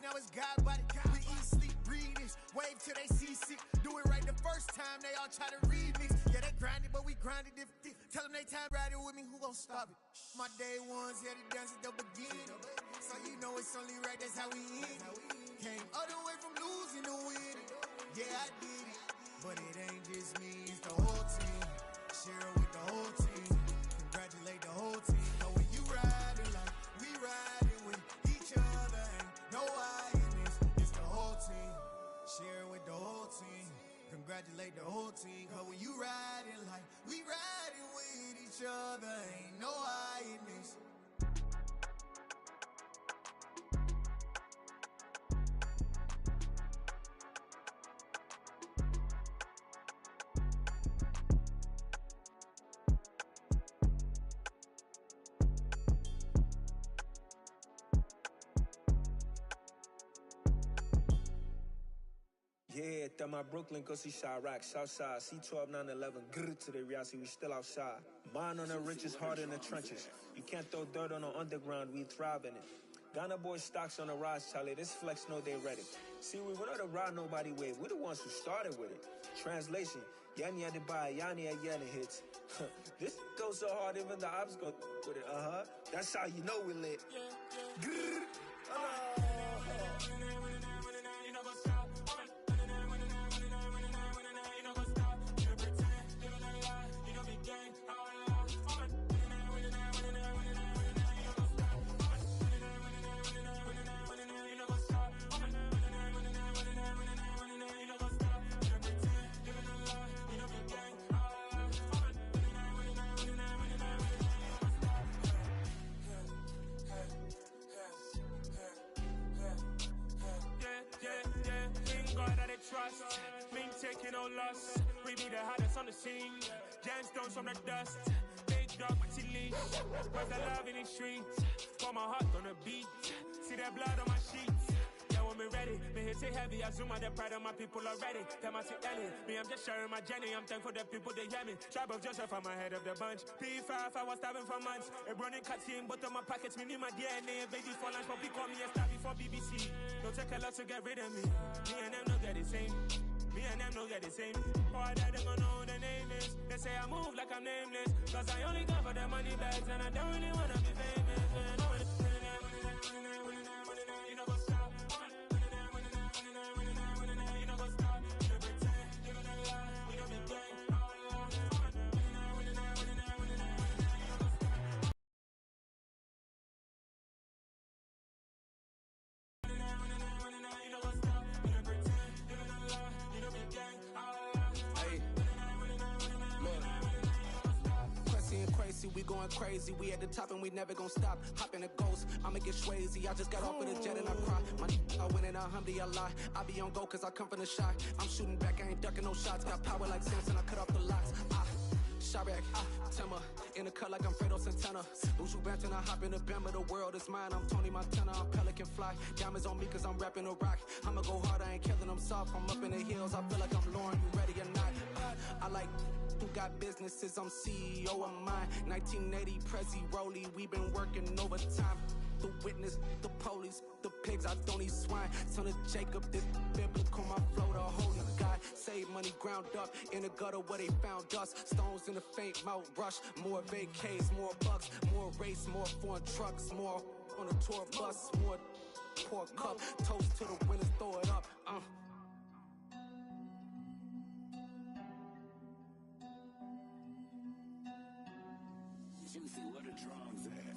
now it's God body. We eat, sleep, breathe this. Wave till they see sick. Do it right the first time, they all try to remix. Yeah, they grinded, but we grinded different. Tell them they time riding with me, who gon' stop it? My day ones here to dance at the beginning. So you know it's only right, that's how we end. Came all the way from losing to winning. Yeah, I did it. But it ain't just me, it's the whole team. Share it with the whole team. Congratulate the whole team. Know when you riding like we riding with each other. Ain't no I in this, it's the whole team. Share it with the whole team. Congratulate the whole team. Cause when you riding like we riding with each other. Ain't no I in this. Yeah, that my Brooklyn, go see Chirac, Southside, C12, 911, grr to the reality, we still outside. Mine on the riches, hard in the trenches. You can't throw dirt on the underground, we thrive in it. Ghana boys stocks on the rise, Charlie, this flex know they ready. See, we not to ride nobody wave, we the ones who started with it. Translation, Yani had to buy, Yani had yelling hits. This goes so hard, even the ops go with it, That's how you know we lit. Grr, trust, me taking no loss. We be the hottest on the scene. Gemstones from the dust. Big dog, but he leash. Where's the love in the streets? Got my heart on the beat. See that blood on my sheets. Yeah, when me ready, me hit it heavy. I zoom out the pride of my people already. Tell my Ellie, me I'm just sharing my journey. I'm thankful that people they hear me. Tribe of Joseph, I'm ahead of the bunch. P5, I was starving for months. A running cutscene, but on my pockets, me need my DNA. Baby for lunch, but we call me a star before BBC. Don't take a lot to get rid of me. Me and them no get the same. Me and them no get the same. All that them gonna know who the name is. They say I move like I'm nameless. Cause I only come for the money bags and I don't really wanna be famous. You know go stop. You know go stop. You pretend. You gonna lie. We don't be gang. We going crazy, we at the top and we never gonna stop. Hop in a ghost, I'ma get swayzy. I just got off of the jet and I cry. My I win in a Humvee, I lie. I be on go cause I come from the shot. I'm shooting back, I ain't ducking no shots. Got power like Samson, I cut off the locks. Chirac, Timmer, in the cut like I'm Fredo Santana. Buju Banton, I hop in the Bama, the world is mine. I'm Tony Montana, I'm Pelican Fly. Diamonds on me cause I'm rapping a rock. I'ma go hard, I ain't killing them soft. I'm up in the hills, I feel like I'm Lauren, you ready or not? I like who got businesses, I'm CEO of mine. 1980, Prezi Rolly, we been working overtime. The witness, the police, the pigs, I don't eat swine. Son of Jacob, this biblical, my flow, the holy God. Save money ground up in the gutter where they found dust. Stones in the faint mouth rush. More vacays, more bucks, more race, more foreign trucks, more on a tour bus, more pour cup. Toast to the winners, throw it up. Juicy, where the drums at?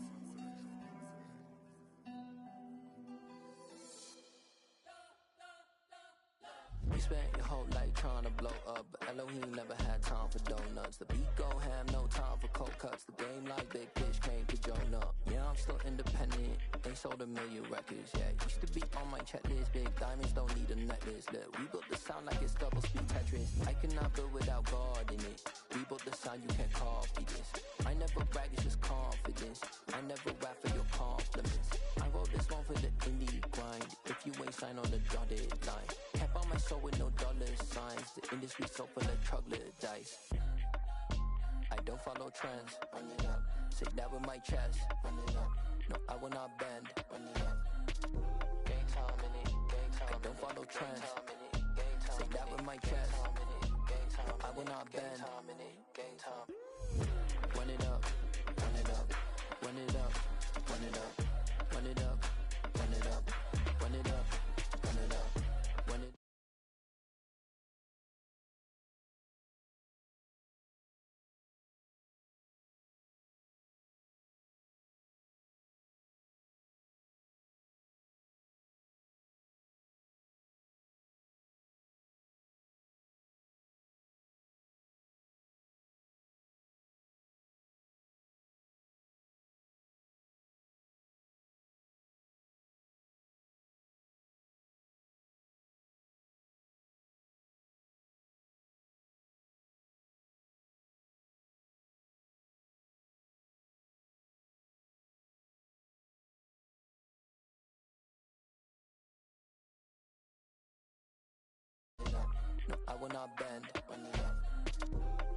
You spent your whole life trying to blow up, but Elohim never had time for donuts. The beat go ham, no time for cold cuts. The game like Big Fish came to join up. Yeah, I'm still independent, ain't sold a million records yet. Used to be on my checklist, big diamonds don't need a necklace. Look, we built the sound like it's double speed Tetris. I cannot build without God in it. We built the sound, you can't copy this. I never brag, it's just confidence. I never rap for your compliments. I wrote this one for the indie grind. If you ain't signed on the dotted line, kept on my soul with no dollar signs. The industry so full of troglodytes. I don't follow trends. Run it up. Say that with my chest. Run it up. No, I will not bend. Run it up. Gang time in it. don't follow trends. Say that with my chest. I will not bend. Run it up, run it up, run it up, run it up, run it up, run it up, run it up, run it up, run it. No, I will not bend. Run it up.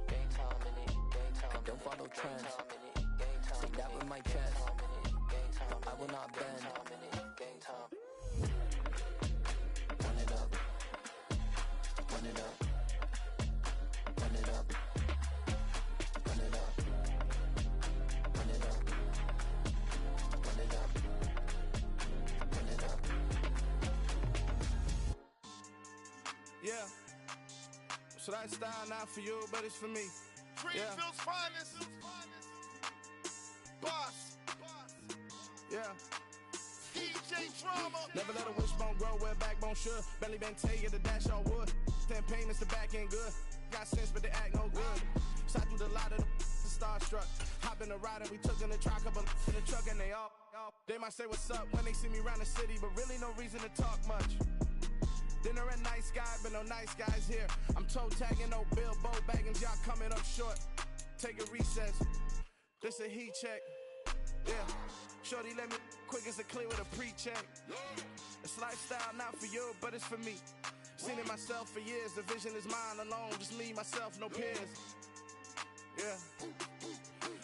Game time in it. Game time. I don't follow trends. Say that with my chest. I will not bend. Game time. Run it up. Run it up. Run it up. Run it up. Run it up. Run it up. Run it up. Yeah. So that style not for you, but it's for me. Greenfield's finest. Boss. Yeah. DJ Drama. Never let a wishbone grow where backbone should. Belly been taken to dash all wood. 10 payments, the back end good. Got sense, but they act no good. Shot through the lot of the starstruck. Hop in the ride and we took in the truck, couple in the truck, and they all. They might say what's up when they see me around the city, but really no reason to talk much. Dinner a nice guy, but no nice guys here. I'm toe tagging, no Bilbo Baggins, y'all coming up short. Take a recess. This a heat check. Yeah. Shorty let me quick as a clear with a pre-check. It's lifestyle not for you, but it's for me. Seen it myself for years. The vision is mine alone. Just me, myself, no peers. Yeah.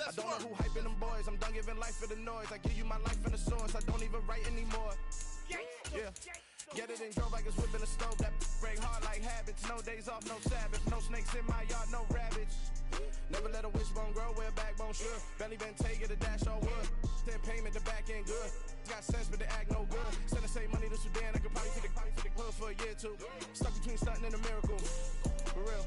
I don't know who hyping them boys. I'm done giving life for the noise. I give you my life in the source. I don't even write anymore. Yeah. Get it and drove like it's whipping a stove. That break hard like habits. No days off, no Sabbath. No snakes in my yard, no rabbits. Never let a wishbone grow where backbone should. Belly been taken to dash all wood. 10 payment, the back end good. Got sense, but they act no good. Send the same money to Sudan. I could probably take the hood for a year or two. Stuck between stunting and a miracle. For real.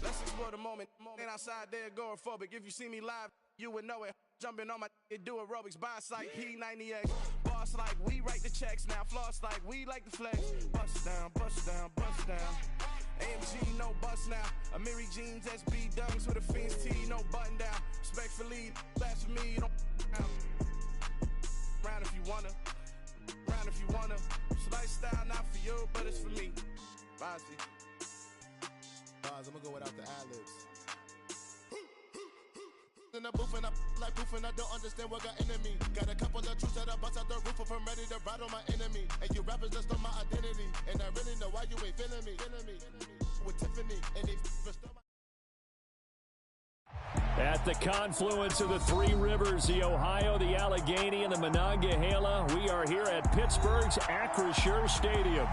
Let's explore the moment. Ain't outside there agoraphobic. If you see me live, you would know it. Jumping on my do aerobics. Buy like P90X. Boss like we write the checks now. Floss like we like the flex. Bust down, bust down, bust down. AMG, no bust now. Amiri jeans, SB dunks with a Fiends T, no button down. Respectfully, that's for me, you don't round if you wanna. Round if you wanna. It's lifestyle not for you, but it's for me. Bozzy. Bars, I'm gonna go without the ad-libs. In the booth and I like proof and I don't understand what got into me. Got a couple of truths that I bust out the roof if I'm ready to ride on my enemy. And you rappers just on my identity. And I really know why you ain't feeling me. With Tiffany and they restore my... At the confluence of the three rivers, the Ohio, the Allegheny, and the Monongahela, we are here at Pittsburgh's Acrisure Stadium.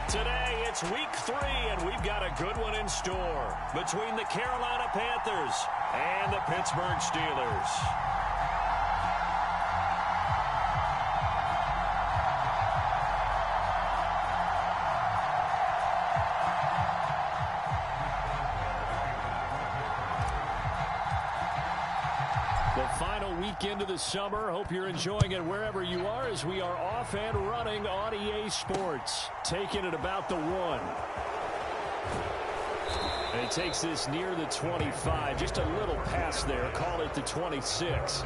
Today, it's week 3, and we've got a good one in store between the Carolina Panthers and the Pittsburgh Steelers. The final weekend of the summer. Hope you're enjoying it wherever you are as we are off and running on EA Sports. Taking it about the 1. And it takes this near the 25. Just a little past there. Call it the 26.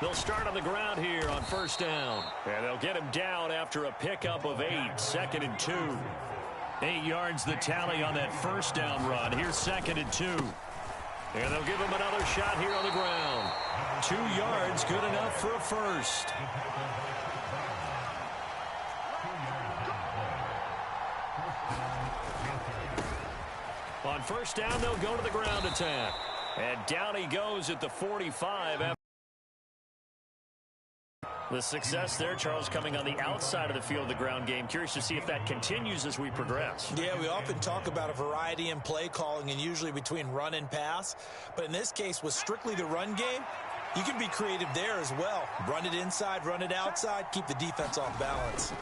They'll start on the ground here on first down. And they'll get him down after a pickup of 8, 2nd and 2. 8 yards the tally on that first down run. Here's 2nd and 2. And they'll give him another shot here on the ground. 2 yards, good enough for a first. On first down, they'll go to the ground attack. And down he goes at the 45. The success there, Charles, coming on the outside of the field of the ground game. Curious to see if that continues as we progress. Yeah, we often talk about a variety in play calling and usually between run and pass. But in this case, with strictly the run game, you can be creative there as well. Run it inside, run it outside, keep the defense off balance.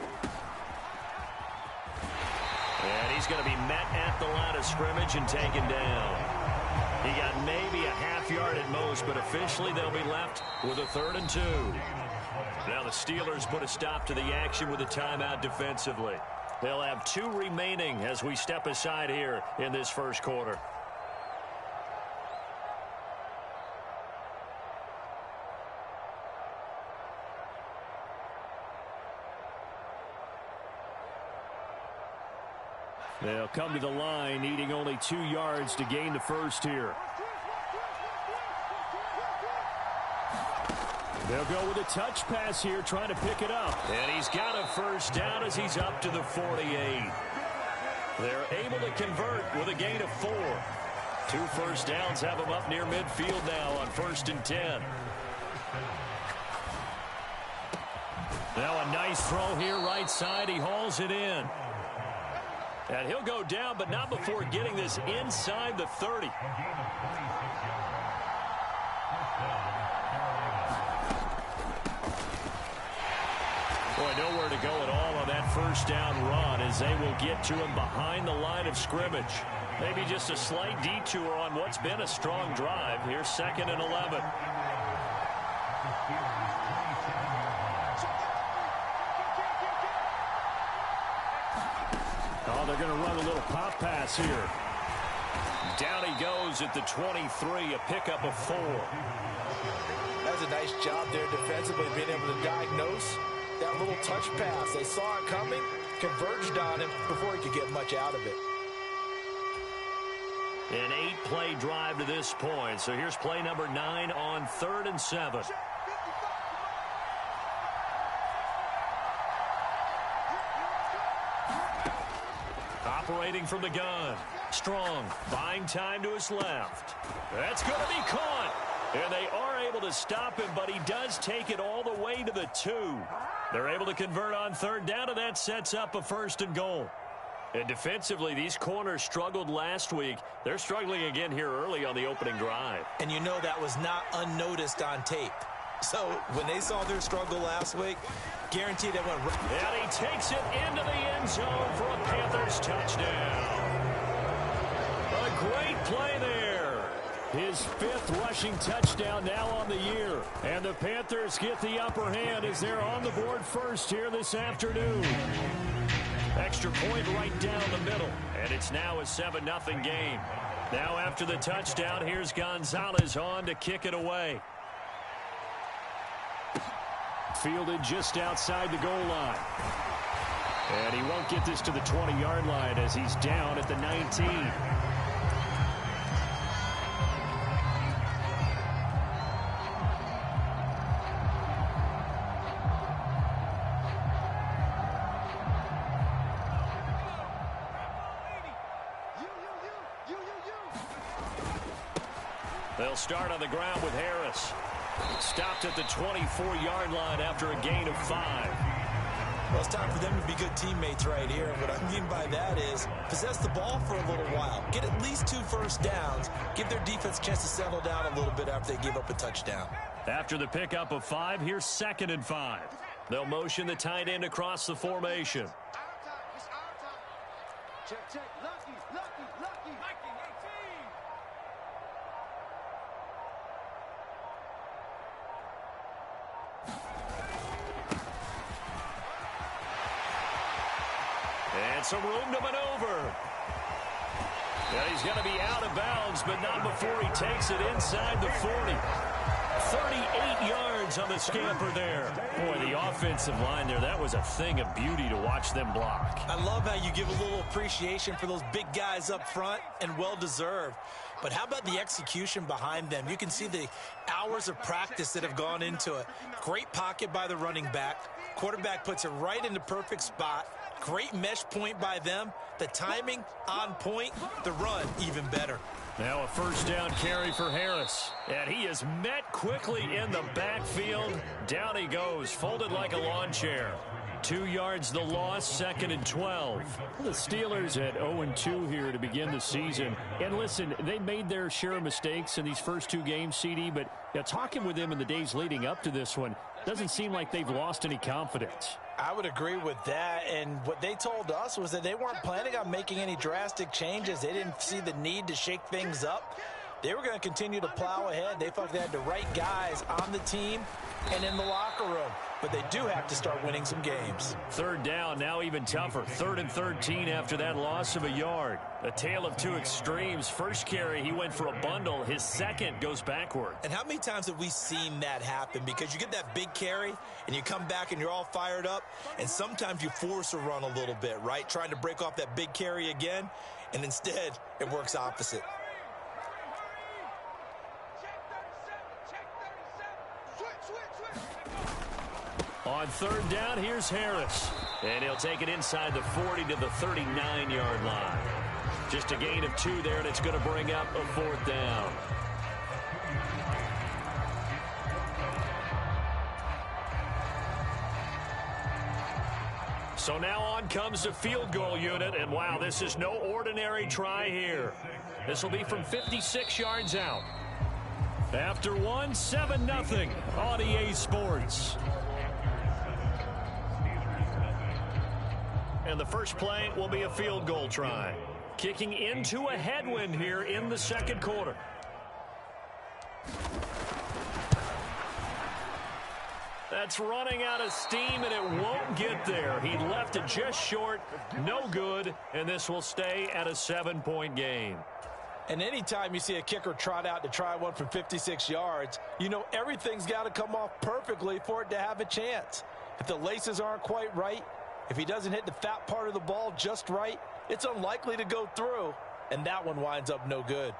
And he's going to be met at the line of scrimmage and taken down. He got maybe a half yard at most, but officially they'll be left with a 3rd and 2. Now the Steelers put a stop to the action with a timeout defensively. They'll have 2 remaining as we step aside here in this first quarter. They'll come to the line, needing only 2 yards to gain the first here. They'll go with a touch pass here, trying to pick it up. And he's got a first down as he's up to the 48. They're able to convert with a gain of 4. 2 first downs have them up near midfield now on 1st and 10. Now a nice throw here right side. He hauls it in. And he'll go down, but not before getting this inside the 30. Boy, nowhere to go at all on that first down run as they will get to him behind the line of scrimmage. Maybe just a slight detour on what's been a strong drive. Here's 2nd and 11. Oh, they're going to run a little pop pass here. Down he goes at the 23, a pickup of 4. That's a nice job there defensively, being able to diagnose that little touch pass. They saw it coming, converged on him before he could get much out of it. An 8-play drive to this point. So here's play number 9 on 3rd and 7. Operating from the gun. Strong, buying time to his left. That's going to be caught. And they are able to stop him, but he does take it all the way to the 2. They're able to convert on 3rd down, and that sets up a 1st and goal. And defensively, these corners struggled last week. They're struggling again here early on the opening drive. And you know that was not unnoticed on tape. So when they saw their struggle last week, guaranteed they went right. And he takes it into the end zone for a Panthers touchdown. A great play there. His 5th rushing touchdown now on the year. And the Panthers get the upper hand as they're on the board first here this afternoon. Extra point right down the middle. And it's now a 7-0 game. Now after the touchdown, here's Gonzalez on to kick it away. Fielded just outside the goal line. And he won't get this to the 20-yard line as he's down at the 19. They'll start on the ground with Harris. Stopped at the 24-yard line after a gain of 5. Well, it's time for them to be good teammates right here. And what I mean by that is possess the ball for a little while. Get at least 2 first downs. Give their defense a chance to settle down a little bit after they give up a touchdown. After the pickup of 5, here's 2nd and 5. They'll motion the tight end across the formation. Check, check. Lucky. And some room to maneuver. Yeah, he's going to be out of bounds, but not before he takes it inside the 40. 38 yards on the scamper there. Boy, the offensive line there, that was a thing of beauty to watch them block. I love how you give a little appreciation for those big guys up front, and well-deserved. But how about the execution behind them? You can see the hours of practice that have gone into it. Great pocket by the running back. Quarterback puts it right in the perfect spot. Great mesh point by them. The timing on point. The run even better. Now a first down carry for Harris. And he is met quickly in the backfield. Down he goes, folded like a lawn chair. 2 yards the loss, 2nd and 12. The Steelers at 0-2 here to begin the season. And listen, they made their share of mistakes in these first 2 games, CD, but talking with them in the days leading up to this one, doesn't seem like they've lost any confidence. I would agree with that, and what they told us was that they weren't planning on making any drastic changes. They didn't see the need to shake things up. They were going to continue to plow ahead. They felt they had the right guys on the team and in the locker room, but they do have to start winning some games. 3rd down, now even tougher. 3rd and 13 after that loss of a yard. A tale of two extremes. First carry, he went for a bundle. His second goes backward. And how many times have we seen that happen? Because you get that big carry, and you come back and you're all fired up, and sometimes you force a run a little bit, right? Trying to break off that big carry again, and instead it works opposite. On 3rd down, here's Harris. And he'll take it inside the 40 to the 39-yard line. Just a gain of 2 there, and it's going to bring up a 4th down. So now on comes the field goal unit, and wow, this is no ordinary try here. This will be from 56 yards out. After one, 7-0 on EA Sports. And the first play will be a field goal try. Kicking into a headwind here in the 2nd quarter. That's running out of steam, and it won't get there. He left it just short, no good, and this will stay at a 7-point game. And anytime you see a kicker trot out to try one from 56 yards, you know everything's got to come off perfectly for it to have a chance. If the laces aren't quite right, if he doesn't hit the fat part of the ball just right, it's unlikely to go through, and that one winds up no good.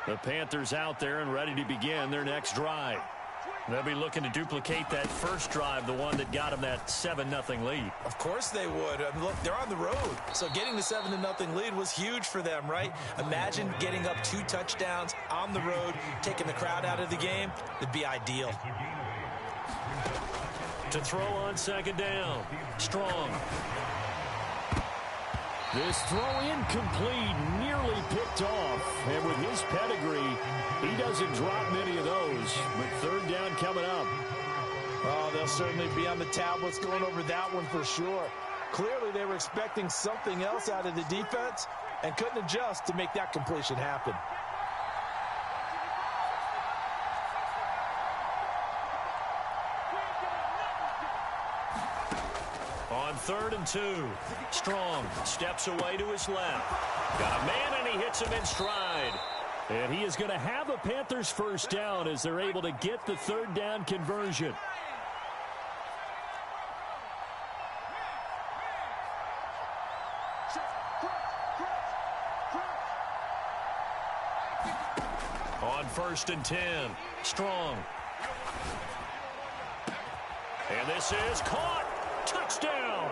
The Panthers out there and ready to begin their next drive. They'll be looking to duplicate that first drive, the one that got them that 7-0 lead. Of course they would. I mean, look, they're on the road. So getting the 7-0 lead was huge for them, right? Imagine getting up 2 touchdowns on the road, taking the crowd out of the game. It'd be ideal. To throw on 2nd down. Strong. This throw incomplete, nearly picked off. And with his pedigree, he doesn't drop many of those. But 3rd down coming up. Oh, they'll certainly be on the tablets going over that one for sure. Clearly they were expecting something else out of the defense and couldn't adjust to make that completion happen. On 3rd and 2, Strong steps away to his left. Got a man, and he hits him in stride. And he is going to have a Panthers first down as they're able to get the 3rd down conversion. On 1st and 10, Strong. And this is caught. Touchdown!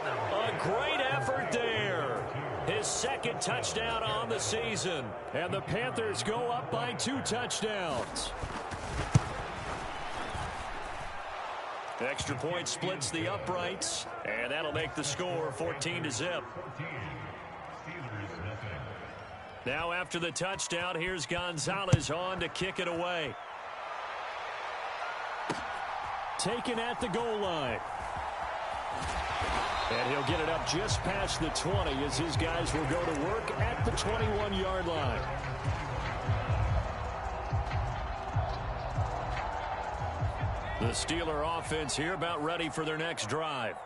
A great effort there. His 2nd touchdown on the season. And the Panthers go up by 2 touchdowns. Extra point splits the uprights, and that'll make the score 14-0. Now after the touchdown, here's Gonzalez on to kick it away. Taken at the goal line. And he'll get it up just past the 20 as his guys will go to work at the 21-yard line. The Steeler offense here about ready for their next drive.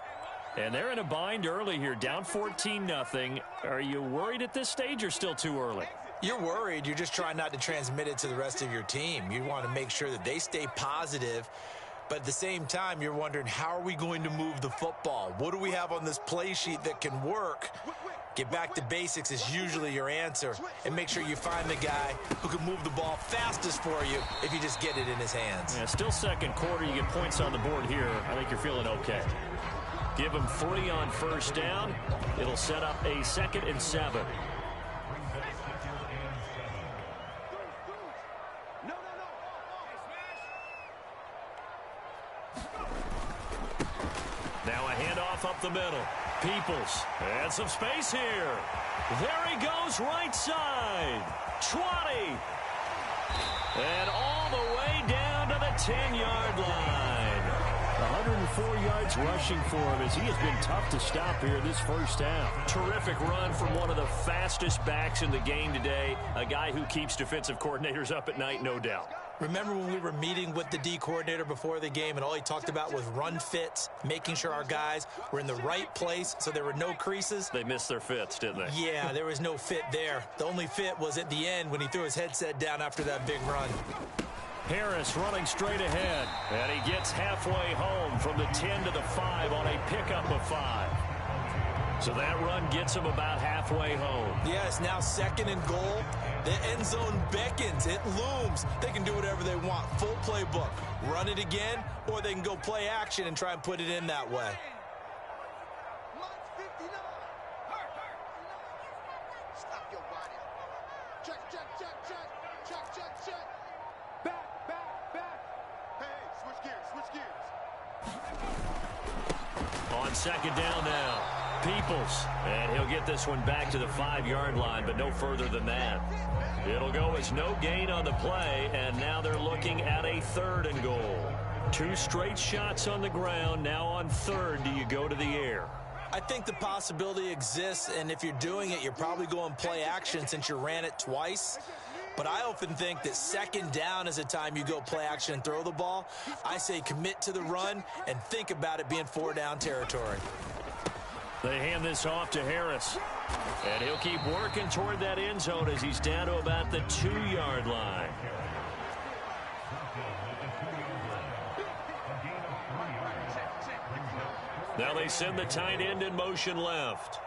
And they're in a bind early here, down 14-0. Are you worried at this stage or still too early? You're worried. You're just trying not to transmit it to the rest of your team. You want to make sure that they stay positive. But at the same time, you're wondering, how are we going to move the football? What do we have on this play sheet that can work? Get back to basics is usually your answer. And make sure you find the guy who can move the ball fastest for you if you just get it in his hands. Yeah, still second quarter. You get points on the board here. I think you're feeling okay. Give him 3 on first down. It'll set up a 2nd and 7. Now a handoff up the middle. Peoples, and some space here. There he goes, right side. 20. And all the way down to the 10-yard line. 104 yards rushing for him as he has been tough to stop here this first half. Terrific run from one of the fastest backs in the game today. A guy who keeps defensive coordinators up at night, no doubt. Remember when we were meeting with the D coordinator before the game and all he talked about was run fits, making sure our guys were in the right place so there were no creases? They missed their fits, didn't they? Yeah, there was no fit there. The only fit was at the end when he threw his headset down after that big run. Harris running straight ahead, and he gets halfway home from the 10 to the 5 on a pickup of 5. So that run gets him about halfway home. Yeah, it's now 2nd and goal. The end zone beckons. It looms. They can do whatever they want. Full playbook. Run it again, or they can go play action and try and put it in that way. Stop your body. Check, check, check, check. Check, check, check. Back, back, back. Hey, switch gears. On 2nd down now, Peoples. And he'll get this one back to the 5-yard line, but no further than that. It'll go as no gain on the play, and now they're looking at a 3rd and goal. 2 straight shots on the ground. Now on 3rd, do you go to the air? I think the possibility exists, and if you're doing it, you're probably going play action since you ran it twice. But I often think that 2nd down is a time you go play action and throw the ball. I say commit to the run and think about it being 4-down territory. They hand this off to Harris. And he'll keep working toward that end zone as he's down to about the 2-yard line. Now they send the tight end in motion left.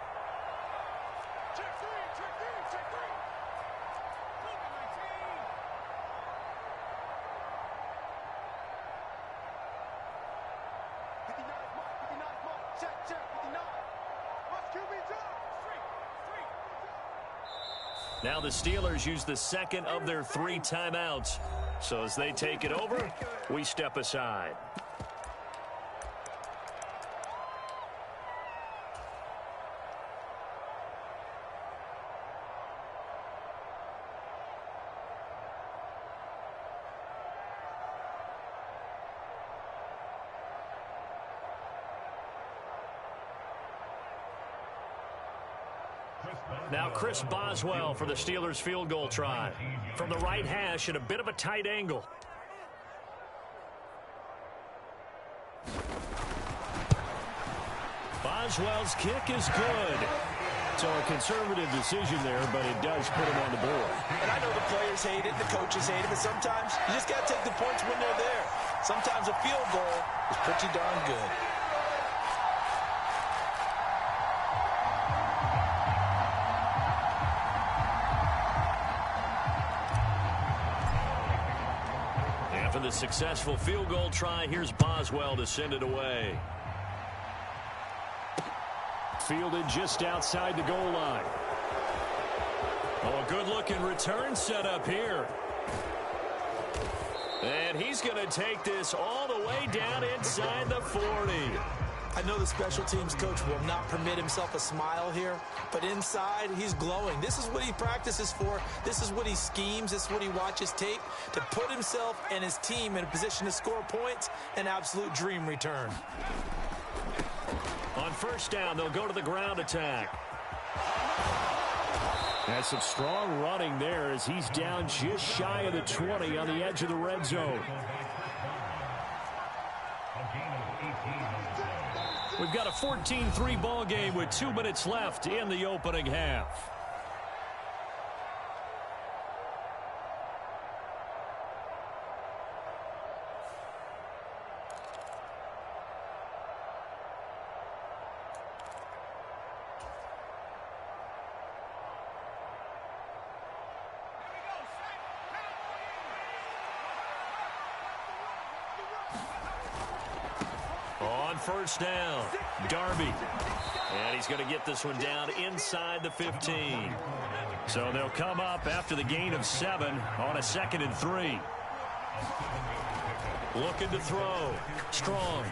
Now the Steelers use the 2nd of their 3 timeouts. So as they take it over, we step aside. Now Chris Boswell for the Steelers field goal try. From the right hash at a bit of a tight angle. Boswell's kick is good. So a conservative decision there, but it does put him on the board. And I know the players hate it, the coaches hate it, but sometimes you just got to take the points when they're there. Sometimes a field goal is pretty darn good. After the successful field goal try, here's Boswell to send it away. Fielded just outside the goal line. Oh, a good-looking return set up here. And he's going to take this all the way down inside the 40. I know the special teams coach will not permit himself a smile here, but inside, he's glowing. This is what he practices for. This is what he schemes. This is what he watches tape to put himself and his team in a position to score points. An absolute dream return. On first down, they'll go to the ground attack. That's some strong running there as he's down just shy of the 20 on the edge of the red zone. We've got a 14-3 ball game with 2 minutes left in the opening half. On first down, Darby. And he's going to get this one down inside the 15. So they'll come up after the gain of 7 on a 2nd and 3. Looking to throw. Strong.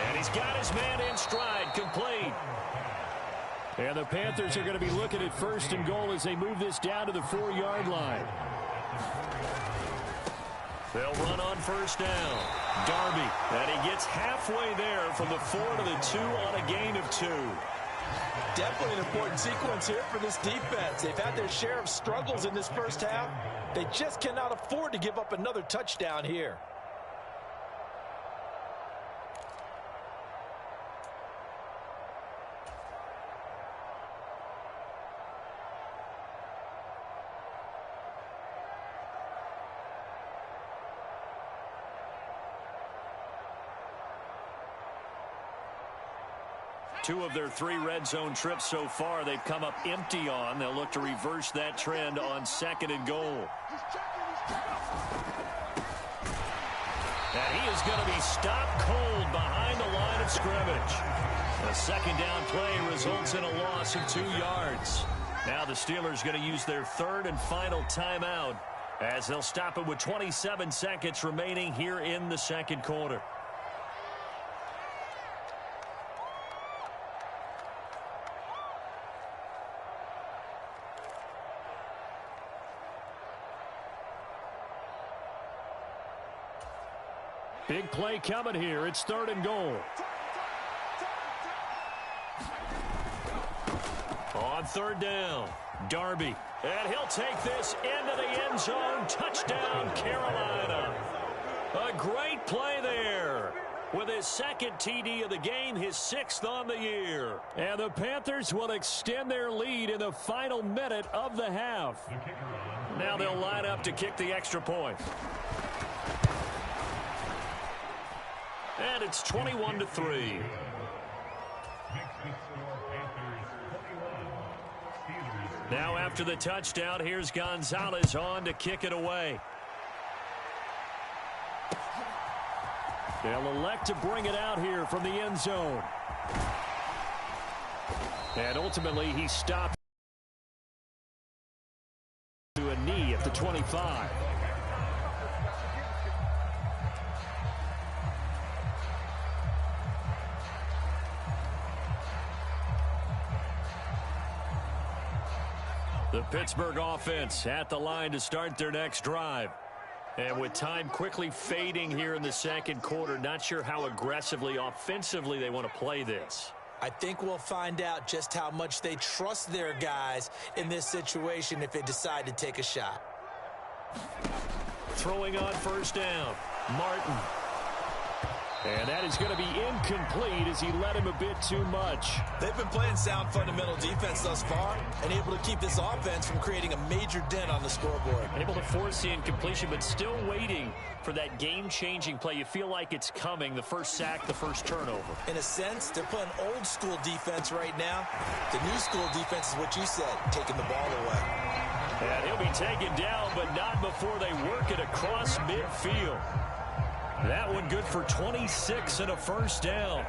And he's got his man in stride, complete. And the Panthers are going to be looking at 1st and goal as they move this down to the 4-yard line. They'll run on first down. Darby, and he gets halfway there from the 4 to the 2 on a gain of 2. Definitely an important sequence here for this defense. They've had their share of struggles in this first half. They just cannot afford to give up another touchdown here. Two of their 3 red zone trips so far, they've come up empty on. They'll look to reverse that trend on 2nd and goal. And he is going to be stopped cold behind the line of scrimmage. The 2nd down play results in a loss of 2 yards. Now the Steelers going to use their 3rd and final timeout as they'll stop it with 27 seconds remaining here in the 2nd quarter. Big play coming here. It's 3rd and goal. On 3rd down, Darby. And he'll take this into the end zone. Touchdown, Carolina. A great play there. With his 2nd TD of the game, his 6th on the year. And the Panthers will extend their lead in the final minute of the half. Now they'll line up to kick the extra point. And it's 21-3. Now after the touchdown, here's Gonzalez on to kick it away. They'll elect to bring it out here from the end zone. And ultimately, he stopped to a knee at the 25. The Pittsburgh offense at the line to start their next drive. And with time quickly fading here in the 2nd quarter, not sure how aggressively, offensively they want to play this. I think we'll find out just how much they trust their guys in this situation if they decide to take a shot. Throwing on first down, Martin. And that is going to be incomplete as he led him a bit too much. They've been playing sound fundamental defense thus far and able to keep this offense from creating a major dent on the scoreboard. Able to force the incompletion, but still waiting for that game-changing play. You feel like it's coming, the first sack, the first turnover. In a sense, they're playing old-school defense right now. The new-school defense is what you said, taking the ball away. And he'll be taken down, but not before they work it across midfield. That one good for 26 and a first down.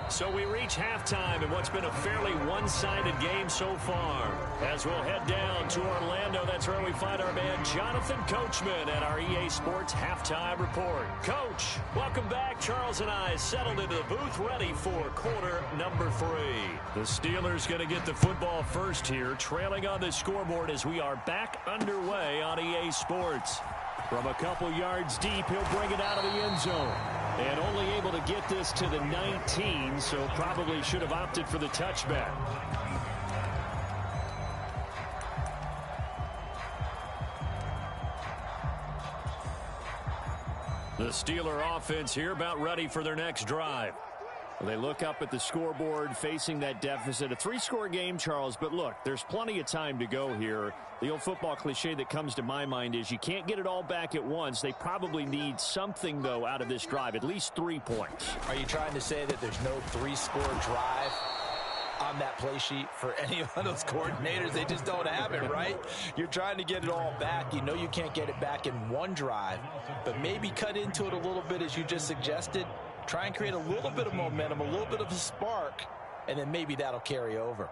So we reach halftime in what's been a fairly one-sided game so far. As we'll head down to Orlando, that's where we find our man Jonathan Coachman at our EA Sports Halftime Report. Coach, welcome back. Charles and I settled into the booth ready for quarter number 3. The Steelers going to get the football first here, trailing on the scoreboard as we are back underway on EA Sports. From a couple yards deep, he'll bring it out of the end zone. And only able to get this to the 19, so probably should have opted for the touchback. The Steeler offense here about ready for their next drive. Well, they look up at the scoreboard facing that deficit. A 3-score game, Charles, but look, there's plenty of time to go here. The old football cliche that comes to my mind is you can't get it all back at once. They probably need something, though, out of this drive, at least 3 points. Are you trying to say that there's no 3-score drive on that play sheet for any of those coordinators? They just don't have it, right? right? You're trying to get it all back. You know you can't get it back in one drive, but maybe cut into it a little bit as you just suggested. Try and create a little bit of momentum, a little bit of a spark, and then maybe that'll carry over.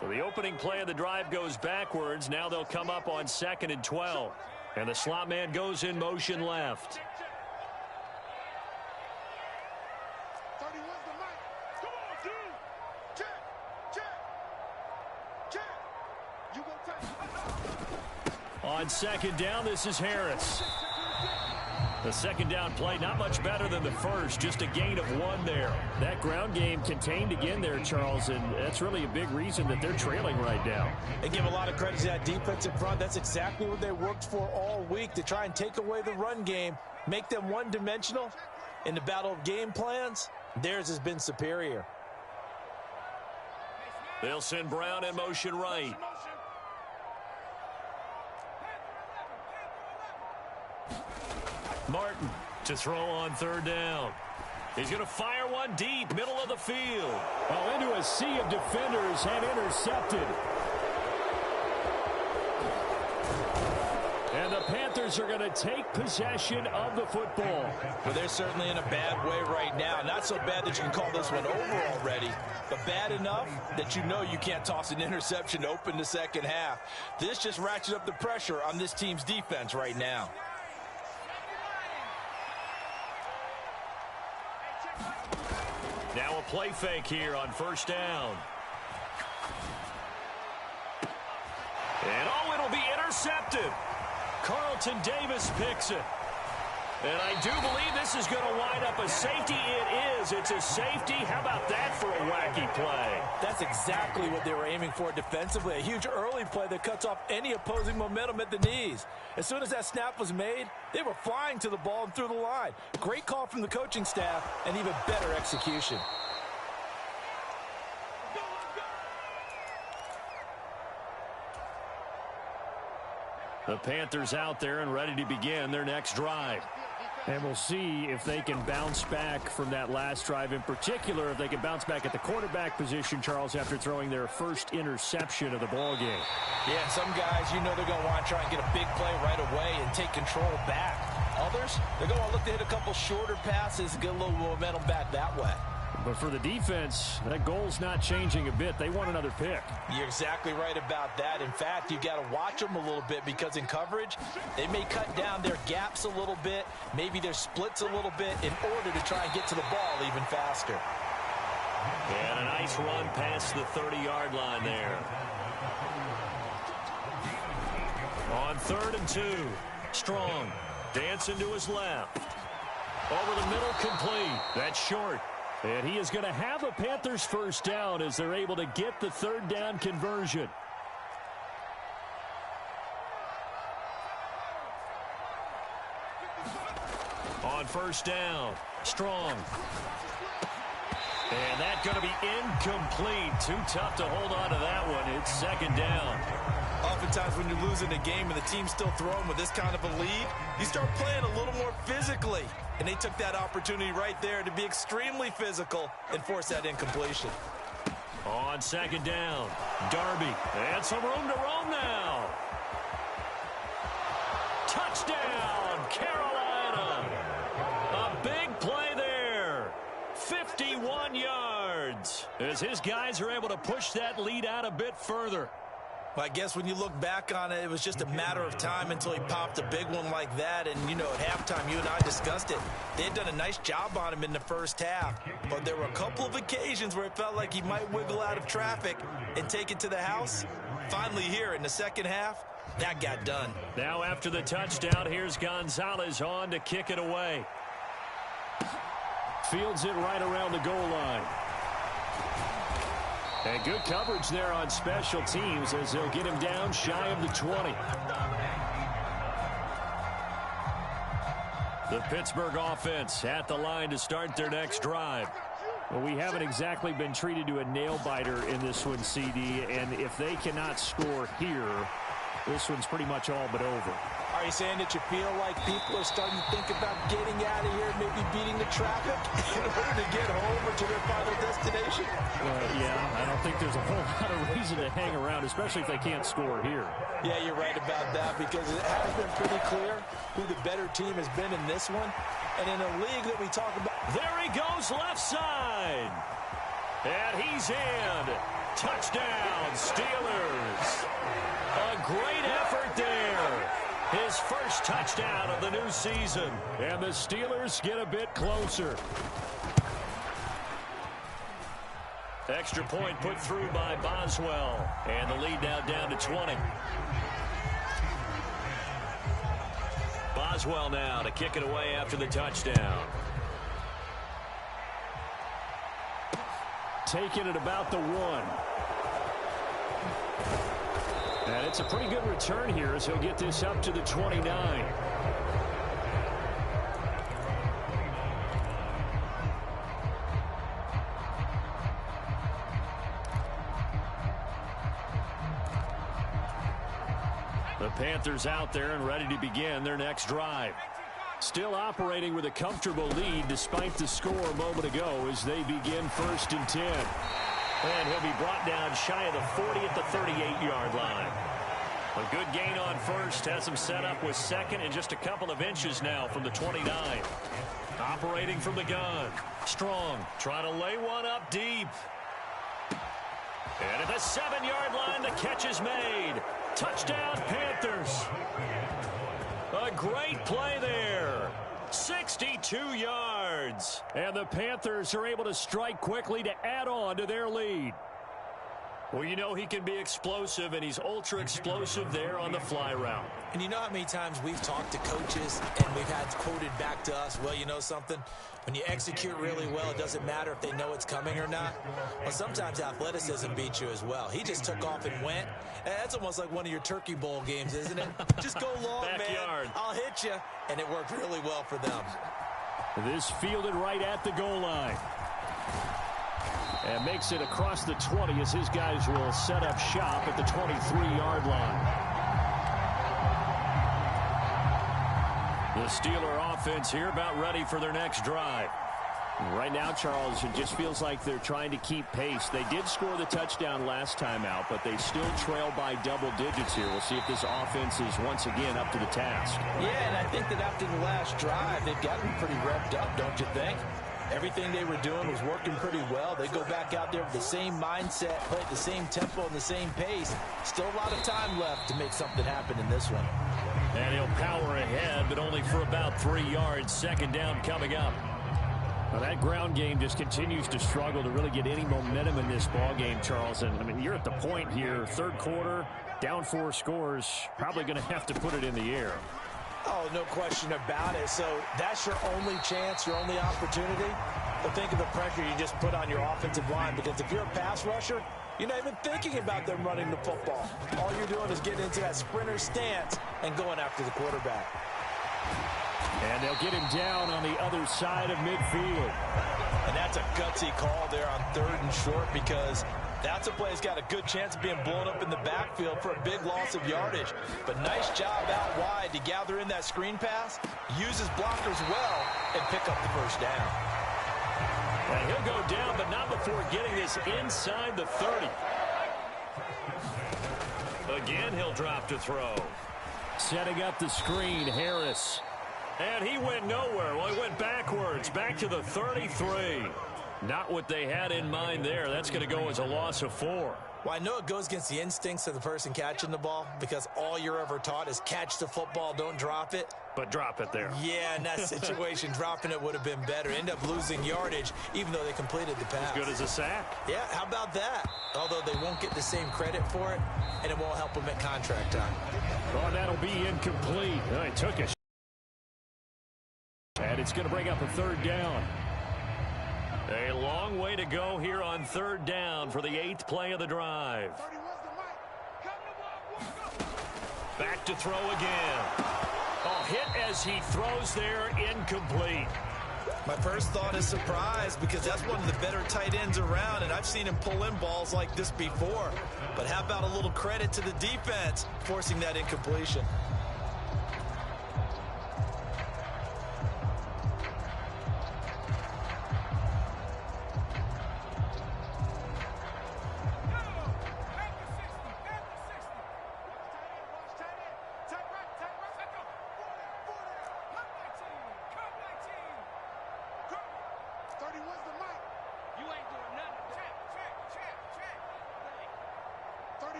So the opening play of the drive goes backwards. Now they'll come up on 2nd and 12. And the slot man goes in motion left. On 2nd down, this is Harris. The 2nd down play, not much better than the first, just a gain of 1 there. That ground game contained again there, Charles, and that's really a big reason that they're trailing right now. They give a lot of credit to that defense in front. That's exactly what they worked for all week, to try and take away the run game, make them one-dimensional. In the battle of game plans, theirs has been superior. They'll send Brown in motion right. Martin to throw on 3rd down. He's going to fire one deep, middle of the field. Well, into a sea of defenders and intercepted. And the Panthers are going to take possession of the football. Well, they're certainly in a bad way right now. Not so bad that you can call this one over already, but bad enough that you know you can't toss an interception to open the second half. This just ratchets up the pressure on this team's defense right now. Now a play fake here on 1st down. And oh, it'll be intercepted. Carlton Davis picks it. And I do believe this is going to wind up a safety. It is. It's a safety. How about that for a wacky play? That's exactly what they were aiming for defensively. A huge early play that cuts off any opposing momentum at the knees. As soon as that snap was made, they were flying to the ball and through the line. Great call from the coaching staff and even better execution. The Panthers out there and ready to begin their next drive. And we'll see if they can bounce back from that last drive, in particular if they can bounce back at the quarterback position, Charles, after throwing their first interception of the ball game. Yeah, some guys, you know they're going to want to try and get a big play right away and take control back. Others, they're going to want to look to hit a couple shorter passes and get a little momentum back that way. But for the defense, that goal's not changing a bit. They want another pick. You're exactly right about that. In fact, you've got to watch them a little bit because in coverage, they may cut down their gaps a little bit, maybe their splits a little bit in order to try and get to the ball even faster. And a nice run past the 30-yard line there. On 3rd and 2, Strong dancing to his left. Over the middle, complete. That's short. And he is going to have a Panthers first down as they're able to get the 3rd down conversion. On 1st down, Strong. And that's going to be incomplete. Too tough to hold on to that one. It's 2nd down. Oftentimes when you're losing a game and the team's still throwing with this kind of a lead, you start playing a little more physically. And they took that opportunity right there to be extremely physical and force that incompletion. On 2nd down, Darby. And some room to roam now. Touchdown, Carolina. A big play there. 51 yards. As his guys are able to push that lead out a bit further. Well, I guess when you look back on it, it was just a matter of time until he popped a big one like that. And, you know, at halftime, you and I discussed it. They had done a nice job on him in the first half. But there were a couple of occasions where it felt like he might wiggle out of traffic and take it to the house. Finally here in the second half, that got done. Now after the touchdown, here's Gonzalez on to kick it away. Fields it right around the goal line. And good coverage there on special teams as they'll get him down shy of the 20. The Pittsburgh offense at the line to start their next drive. Well, we haven't exactly been treated to a nail-biter in this one, CD, and if they cannot score here, this one's pretty much all but over. Are you saying that you feel like people are starting to think about getting out of here, maybe beating the traffic in order to get home? don't think there's a whole lot of reason to hang around, especially if they can't score here. Yeah, you're right about that, because it has been pretty clear who the better team has been in this one. And in a league that we talk about. There he goes left side. And he's in. Touchdown, Steelers. A great effort there. His first touchdown of the new season. And the Steelers get a bit closer. Extra point put through by Boswell. And the lead now down to 20. Boswell now to kick it away after the touchdown. Taking it about the 1. And it's a pretty good return here as he'll get this up to the 29. The Panthers out there and ready to begin their next drive. Still operating with a comfortable lead despite the score a moment ago as they begin 1st and 10. And he'll be brought down shy of the 40 at the 38-yard line. A good gain on first has him set up with second and just a couple of inches now from the 29. Operating from the gun. Strong trying to lay one up deep. And at the 7-yard line, the catch is made. Touchdown, Panthers. A great play there. 62 yards. And the Panthers are able to strike quickly to add on to their lead. Well, you know he can be explosive, and he's ultra-explosive there on the fly route. And you know how many times we've talked to coaches and we've had quoted back to us, well, you know something? When you execute really well, it doesn't matter if they know it's coming or not. Well, sometimes athleticism beats you as well. He just took off and went. That's almost like one of your Turkey Bowl games, isn't it? Just go long, Backyard. man. I'll hit you. And it worked really well for them. This fielded right at the goal line. And makes it across the 20 as his guys will set up shop at the 23-yard line. The Steeler offense here about ready for their next drive. Right now, Charles, it just feels like they're trying to keep pace. They did score the touchdown last time out, but they still trail by double digits here. We'll see if this offense is once again up to the task. Yeah, and I think that after the last drive, they've gotten pretty revved up, don't you think? Everything they were doing was working pretty well. They go back out there with the same mindset, play at the same tempo and the same pace. Still a lot of time left to make something happen in this one. And he'll power ahead, but only for about 3 yards. 2nd down coming up. Now that ground game just continues to struggle to really get any momentum in this ball game, Charles. And I mean, you're at the point here, 3rd quarter, down 4 scores, probably going to have to put it in the air. Oh, no question about it. So that's your only chance, your only opportunity. But think of the pressure you just put on your offensive line, because if you're a pass rusher, you're not even thinking about them running the football. All you're doing is getting into that sprinter stance and going after the quarterback. And they'll get him down on the other side of midfield. And that's a gutsy call there on 3rd and short, because that's a play that's got a good chance of being blown up in the backfield for a big loss of yardage. But nice job out wide to gather in that screen pass, use his blockers well, and pick up the 1st down. And he'll go down, but not before getting this inside the 30. Again, he'll drop to throw. Setting up the screen, Harris. And he went nowhere. Well, he went backwards, back to the 33. Not what they had in mind there. That's going to go as a loss of 4. Well, I know it goes against the instincts of the person catching the ball, because all you're ever taught is catch the football, don't drop it. But drop it there. Yeah, in that situation, dropping it would have been better. End up losing yardage, even though they completed the pass. As good as a sack. Yeah, how about that? Although they won't get the same credit for it, and it won't help them at contract time. Oh, that'll be incomplete. Oh, he took it. And it's going to bring up a 3rd down. A long way to go here on 3rd down for the 8th play of the drive. Back to throw again. Oh, hit as he throws there, incomplete. My first thought is surprise, because that's one of the better tight ends around, and I've seen him pull in balls like this before. But how about a little credit to the defense forcing that incompletion?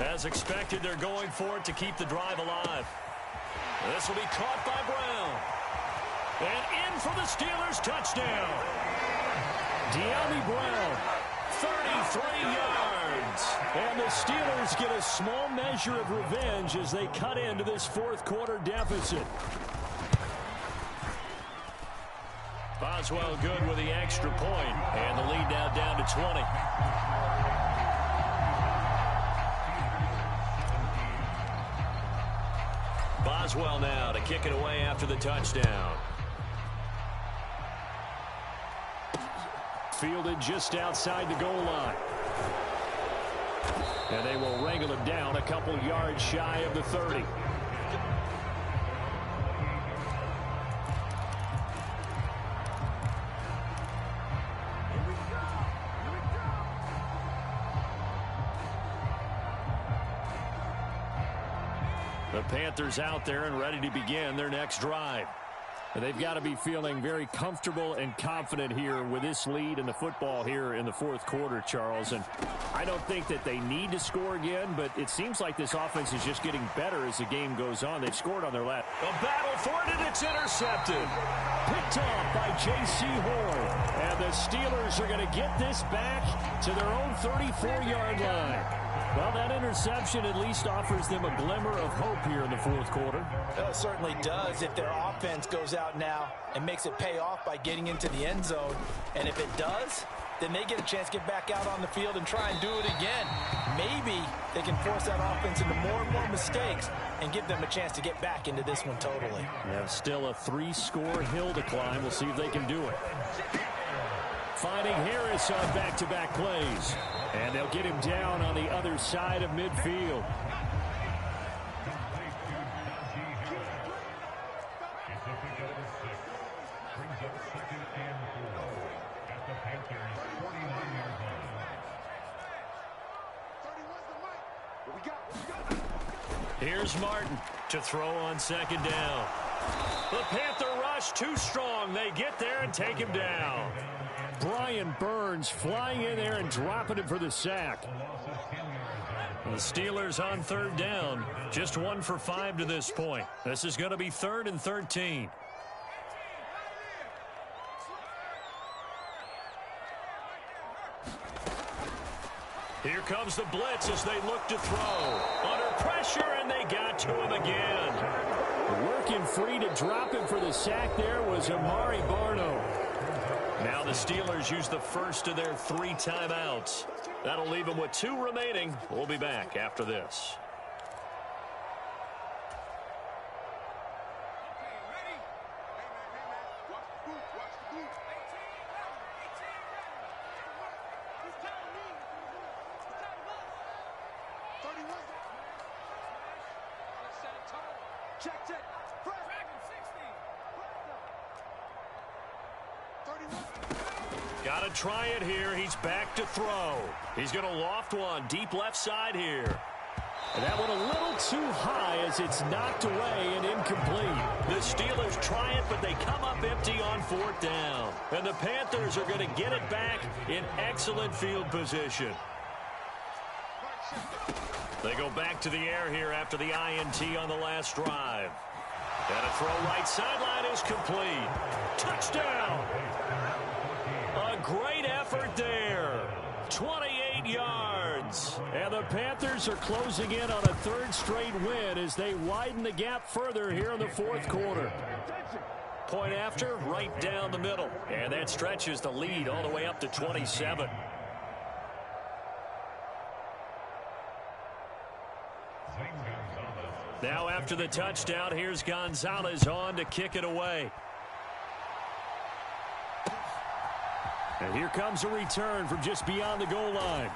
As expected, they're going for it to keep the drive alive. This will be caught by Brown. And in for the Steelers touchdown. De'Ami Brown, 33 yards. And the Steelers get a small measure of revenge as they cut into this fourth quarter deficit. Boswell good with the extra point, and the lead now down to 20. Boswell now to kick it away after the touchdown. Fielded just outside the goal line. And they will wrangle him down a couple yards shy of the 30. The Panthers out there and ready to begin their next drive. And they've got to be feeling very comfortable and confident here with this lead in the football here in the fourth quarter, Charles. And I don't think that they need to score again, but it seems like this offense is just getting better as the game goes on. They've scored on their last. A battle for it, and it's intercepted. Picked off by J.C. Horn. And the Steelers are going to get this back to their own 34-yard line. Well, that interception at least offers them a glimmer of hope here in the fourth quarter. It certainly does if their offense goes out now and makes it pay off by getting into the end zone. And if it does, then they get a chance to get back out on the field and try and do it again. Maybe they can force that offense into more and more mistakes and give them a chance to get back into this one totally. Yeah, still a 3-score hill to climb. We'll see if they can do it. Finding Harris on back-to-back plays. And they'll get him down on the other side of midfield. Here's Martin to throw on second down. The Panther rush too strong. They get there and take him down. Brian Burns flying in there and dropping him for the sack. The Steelers on third down. Just 1 for 5 to this point. This is going to be 3rd and 13. Here comes the blitz as they look to throw. Under pressure, and they got to him again. Working free to drop him for the sack there was Amari Barno. Now the Steelers use the first of their 3 timeouts. That'll leave them with 2 remaining. We'll be back after this. Got to try it here. He's back to throw. He's going to loft one deep left side here. And that one a little too high as it's knocked away and incomplete. The Steelers try it, but they come up empty on 4th down. And the Panthers are going to get it back in excellent field position. They go back to the air here after the INT on the last drive. And a throw right sideline is complete. Touchdown! A great effort there. 28 yards. And the Panthers are closing in on a 3rd straight win as they widen the gap further here in the fourth quarter. Point after, right down the middle. And that stretches the lead all the way up to 27. Now after the touchdown, here's Gonzalez on to kick it away. And here comes a return from just beyond the goal line.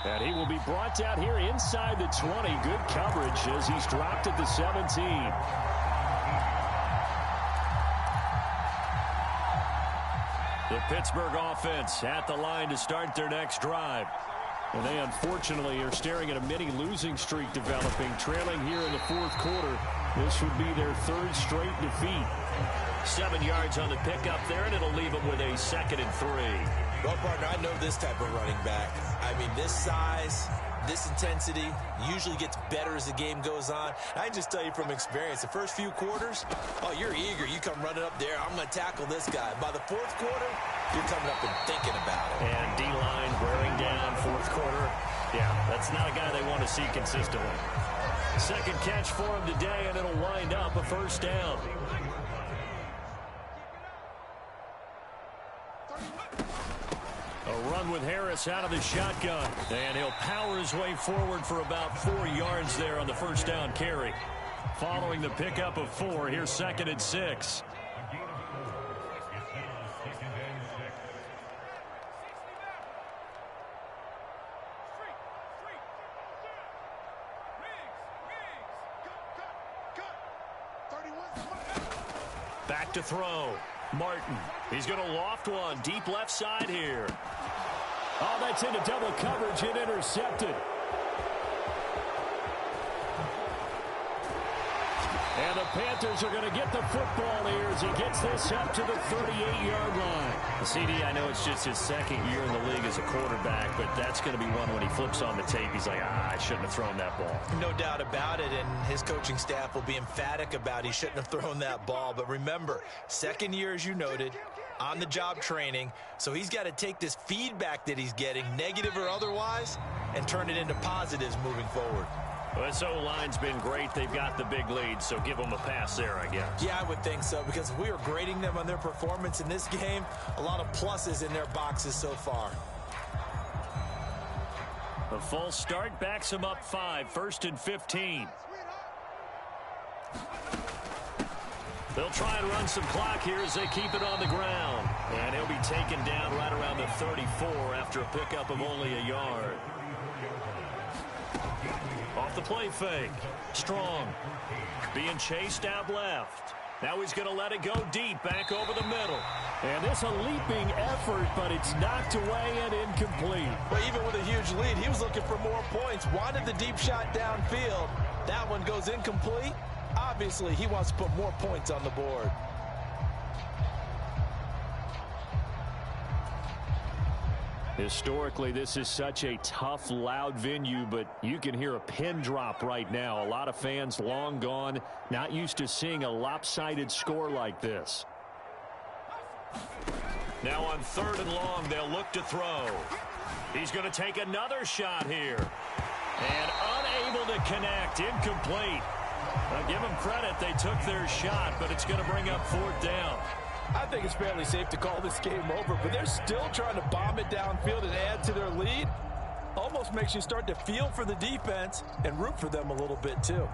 And he will be brought down here inside the 20. Good coverage as he's dropped at the 17. The Pittsburgh offense at the line to start their next drive. And they unfortunately are staring at a mini losing streak developing, trailing here in the fourth quarter. This would be their 3rd straight defeat. 7 yards on the pickup there, and it'll leave them with a 2nd and 3. Well, partner, I know this type of running back. I mean, this size, this intensity usually gets better as the game goes on. I can just tell you from experience, the first few quarters, oh, you're eager. You come running up there, I'm going to tackle this guy. By the fourth quarter, you're coming up and thinking about it. And D-line wearing down fourth quarter. Yeah, that's not a guy they want to see consistently. Second catch for him today, and it'll wind up a first down. A run with Harris out of the shotgun, and he'll power his way forward for about 4 yards there on the first down carry. Following the pickup of 4, here's 2nd and 6. Back to throw. Martin. He's going to loft one deep left side here. Oh, that's into double coverage and intercepted. And the Panthers are going to get the football here as he gets this up to the 38-yard line. The CD, I know it's just his second year in the league as a quarterback, but that's going to be one when he flips on the tape. He's like, I shouldn't have thrown that ball. No doubt about it, and his coaching staff will be emphatic about he shouldn't have thrown that ball. But remember, second year, as you noted, on-the-job training, so he's got to take this feedback that he's getting, negative or otherwise, and turn it into positives moving forward. Well, this O-line's been great. They've got the big lead, so give them a pass there, I guess. Yeah, I would think so, because if we were grading them on their performance in this game, a lot of pluses in their boxes so far. A false start backs him up 5, 1st and 15. They'll try and run some clock here as they keep it on the ground. And he'll be taken down right around the 34 after a pickup of only a yard. Off the play fake. Strong. Being chased out left. Now he's going to let it go deep back over the middle. And it's a leaping effort, but it's knocked away and incomplete. But even with a huge lead, he was looking for more points. Wanted the deep shot downfield. That one goes incomplete. Obviously, he wants to put more points on the board. Historically, this is such a tough, loud venue, but you can hear a pin drop right now. A lot of fans long gone, not used to seeing a lopsided score like this. Now on 3rd and long, they'll look to throw. He's going to take another shot here. And unable to connect, incomplete. Now give them credit, they took their shot, but it's going to bring up 4th down. I think it's fairly safe to call this game over, but they're still trying to bomb it downfield and add to their lead. Almost makes you start to feel for the defense and root for them a little bit too.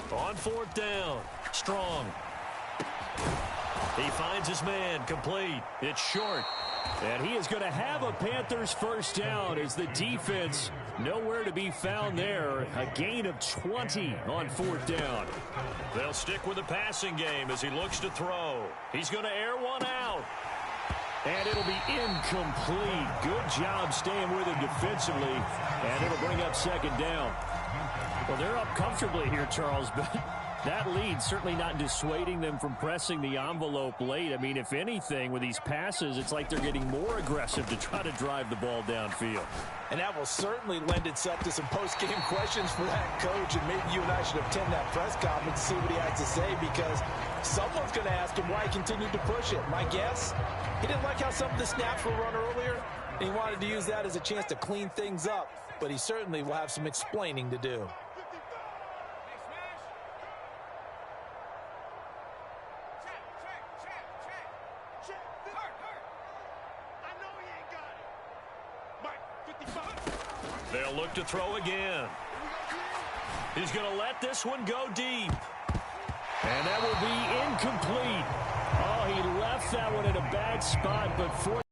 On 4th down, Strong. He finds his man, complete. It's short. And he is going to have a Panthers first down as the defense nowhere to be found there. A gain of 20 on 4th down. They'll stick with the passing game as he looks to throw. He's going to air one out. And it'll be incomplete. Good job staying with him defensively. And it'll bring up 2nd down. Well, they're up comfortably here, Charles, but that lead certainly not dissuading them from pressing the envelope late. I mean, if anything, with these passes, it's like they're getting more aggressive to try to drive the ball downfield. And that will certainly lend itself to some post-game questions for that coach, and maybe you and I should attend that press conference to see what he has to say, because someone's going to ask him why he continued to push it. My guess, he didn't like how some of the snaps were run earlier, and he wanted to use that as a chance to clean things up, but he certainly will have some explaining to do. They'll look to throw again. He's going to let this one go deep. And that will be incomplete. Oh, he left that one in a bad spot, but fourth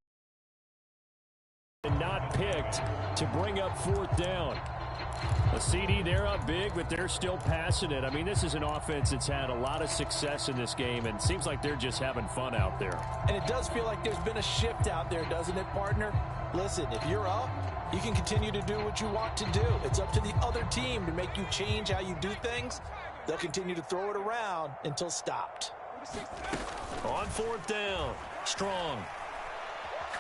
and not picked to bring up 4th down. A CD, they're up big, but they're still passing it. I mean, this is an offense that's had a lot of success in this game, and it seems like they're just having fun out there. And it does feel like there's been a shift out there, doesn't it, partner? Listen, if you're up, you can continue to do what you want to do. It's up to the other team to make you change how you do things. They'll continue to throw it around until stopped. On fourth down, Strong.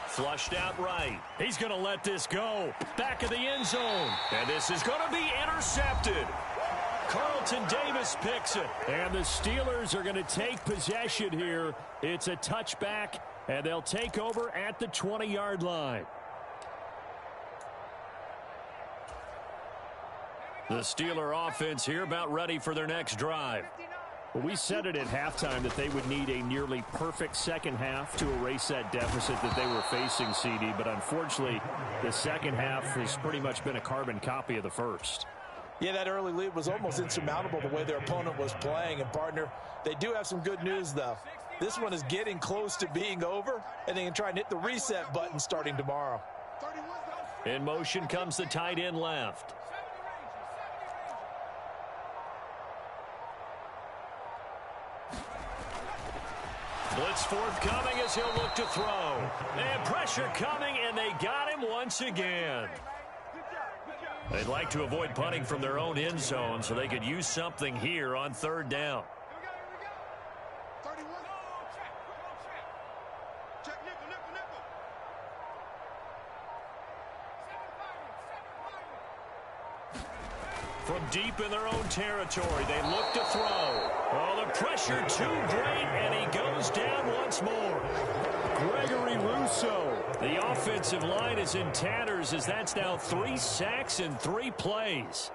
Flushed out right. He's going to let this go. Back of the end zone. And this is going to be intercepted. Carlton Davis picks it. And the Steelers are going to take possession here. It's a touchback, and they'll take over at the 20-yard line. The Steeler offense here about ready for their next drive. Well, we said it at halftime that they would need a nearly perfect second half to erase that deficit that they were facing, CD. But unfortunately, the second half has pretty much been a carbon copy of the first. Yeah, that early lead was almost insurmountable the way their opponent was playing. And, partner, they do have some good news, though. This one is getting close to being over, and they can try and hit the reset button starting tomorrow. In motion comes the tight end left. Blitz forthcoming as he'll look to throw. And pressure coming, and they got him once again. They'd like to avoid punting from their own end zone so they could use something here on third down. From deep in their own territory, they look to throw. Oh, the pressure too great, and he goes down once more. Gregory Rousseau. The offensive line is in tatters as that's now 3 sacks in 3 plays.